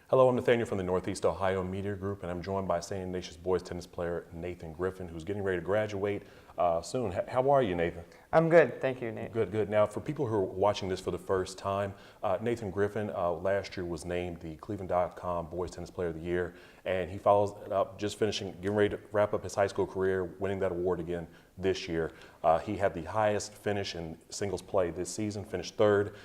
Hello, I'm Nathaniel from the Northeast Ohio Media Group, and I'm joined by St. Ignatius boys tennis player Nathan Griffin, who's getting ready to graduate soon. How are you, Nathan? I'm good, thank you, Nate. Good, good. Now, for people who are watching this for the first time, Nathan Griffin last year was named the cleveland.com Boys Tennis Player of the Year, and he follows it up, just getting ready to wrap up his high school career, winning that award again this year. He had the highest finish in singles play this season, finished third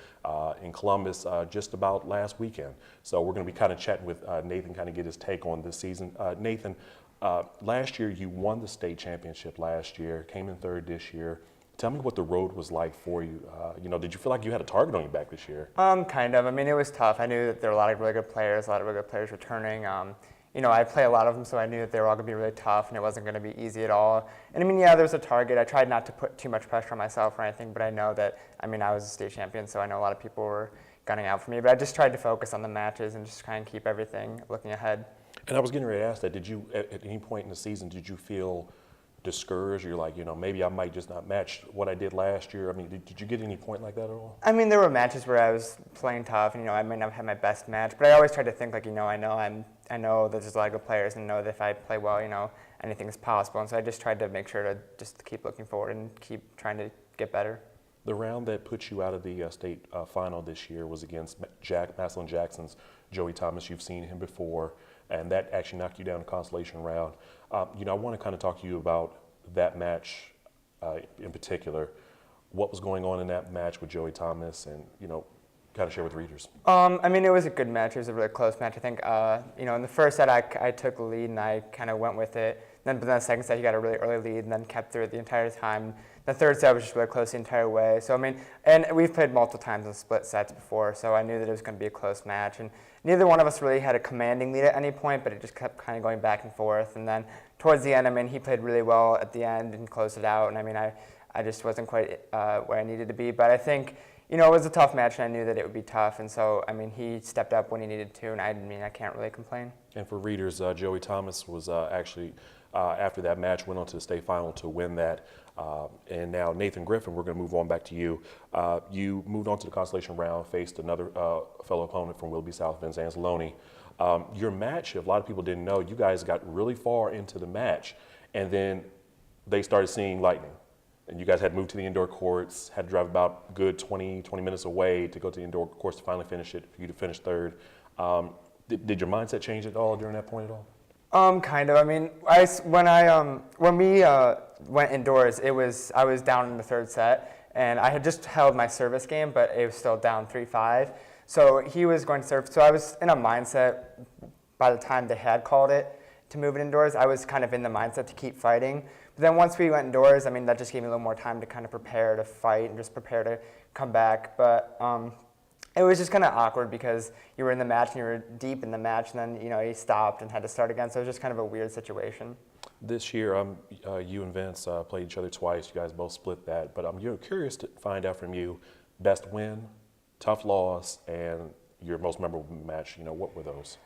in Columbus just about last weekend. So we're going to be kind of chatting with Nathan, kind of get his take on this season. Nathan, last year you won the state championship last year, came in third this year. Tell me what the road was like for you. Did you feel like you had a target on your back this year? Kind of. I mean, it was tough. I knew that there were a lot of really good players, returning. I play a lot of them, so I knew that they were all going to be really tough, and it wasn't going to be easy at all. And I mean, yeah, there was a target. I tried not to put too much pressure on myself or anything, but I know that, I was a state champion, so I know a lot of people were gunning out for me. But I just tried to focus on the matches and just try and keep everything looking ahead. And I was getting ready to ask that. Did you, at any point in the season, did you feel discouraged? You're like, maybe I might just not match what I did last year. I mean, did you get any point like that at all? I mean, there were matches where I was playing tough, and I might not have had my best match, but I always tried to think like, I know that there's a lot of good players, and know that if I play well, anything is possible. And so I just tried to make sure to just keep looking forward and keep trying to get better. The round that put you out of the state final this year was against Massillon Jackson's Joey Thomas. You've seen him before, and that actually knocked you down the consolation round. I want to kind of talk to you about that match in particular. What was going on in that match with Joey Thomas, and kind of share with readers. It was a good match. It was a really close match. I think, in the first set I took the lead and I kind of went with it. But then the second set he got a really early lead and then kept through it the entire time. The third set was just really close the entire way. So and we've played multiple times in split sets before, so I knew that it was going to be a close match. And neither one of us really had a commanding lead at any point, but it just kept kind of going back and forth. And then towards the end, he played really well at the end and closed it out. And I just wasn't quite where I needed to be. But I think, it was a tough match, and I knew that it would be tough. And so, he stepped up when he needed to, and I can't really complain. And for readers, Joey Thomas was actually, after that match, went on to the state final to win that. And now Nathan Griffin, we're going to move on back to you. You moved on to the consolation round, faced another fellow opponent from Willoughby South, Vince Anzalone. Your match, if a lot of people didn't know, you guys got really far into the match, and then they started seeing lightning. And you guys had moved to the indoor courts, had to drive about good 20 minutes away to go to the indoor courts to finally finish it, for you to finish third. Did your mindset change at all during that point at all? Kind of. When we went indoors, I was down in the third set, and I had just held my service game, but it was still down 3-5. So he was going to serve. So I was in a mindset by the time they had called it to move it indoors. I was kind of in the mindset to keep fighting. But then once we went indoors, that just gave me a little more time to kind of prepare to fight and just prepare to come back. But it was just kind of awkward because you were in the match and you were deep in the match, and then he stopped and had to start again. So it was just kind of a weird situation. This year, you and Vince played each other twice. You guys both split that. But I'm curious to find out from you, best win, tough loss, and your most memorable match. What were those?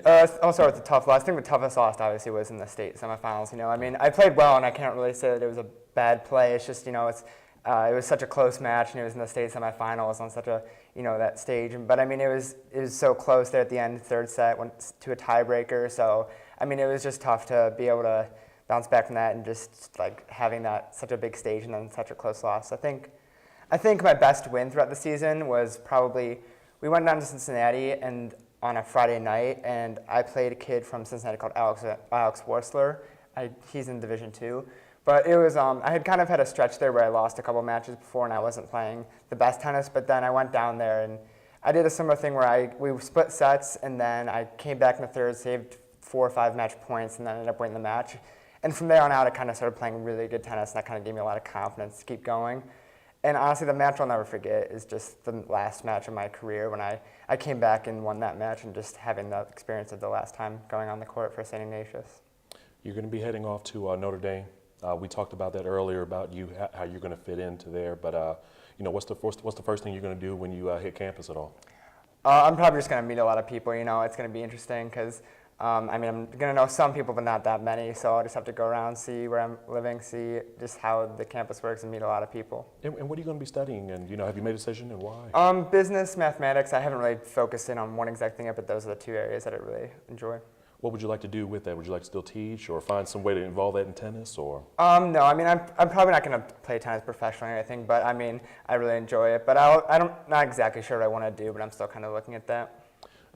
I'll start with the tough loss. I think the toughest loss obviously was in the state semifinals. I played well, and I can't really say that it was a bad play. It's just, it was such a close match, and it was in the state semifinals on such a, that stage. But it was so close there at the end, third set went to a tiebreaker. So it was just tough to be able to bounce back from that and just like having that such a big stage and then such a close loss. I think my best win throughout the season was probably we went down to Cincinnati and on a Friday night, and I played a kid from Cincinnati called Alex Worsler. He's in Division II. But it was, I had kind of had a stretch there where I lost a couple matches before and I wasn't playing the best tennis, but then I went down there and I did a similar thing where we split sets, and then I came back in the third, saved 4 or 5 match points, and then ended up winning the match. And from there on out, I kind of started playing really good tennis, and that kind of gave me a lot of confidence to keep going. And honestly, the match I'll never forget is just the last match of my career when I came back and won that match, and just having the experience of the last time going on the court for St. Ignatius. You're going to be heading off to Notre Dame. We talked about that earlier about you, how you're going to fit into there. But what's the first thing you're going to do when you hit campus at all? I'm probably just going to meet a lot of people. It's going to be interesting because I mean, I'm going to know some people, but not that many, so I'll just have to go around, see where I'm living, see just how the campus works, and meet a lot of people. And what are you going to be studying? And have you made a decision, and why? Business, mathematics. I haven't really focused in on one exact thing yet, but those are the two areas that I really enjoy. What would you like to do with that? Would you like to still teach, or find some way to involve that in tennis, or? No, I mean, I'm probably not going to play tennis professionally or anything, but I mean, I really enjoy it. But not exactly sure what I want to do, but I'm still kind of looking at that.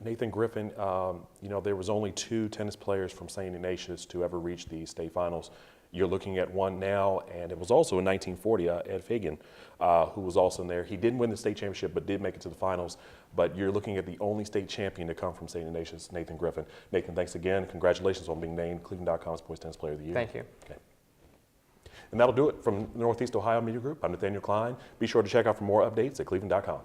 Nathan Griffin, there was only 2 tennis players from St. Ignatius to ever reach the state finals. You're looking at one now, and it was also in 1940, Ed Fagan, who was also in there. He didn't win the state championship, but did make it to the finals. But you're looking at the only state champion to come from St. Ignatius, Nathan Griffin. Nathan, thanks again. Congratulations on being named Cleveland.com's Boys Tennis Player of the Year. Thank you. Okay. And that'll do it from Northeast Ohio Media Group. I'm Nathaniel Cline. Be sure to check out for more updates at cleveland.com.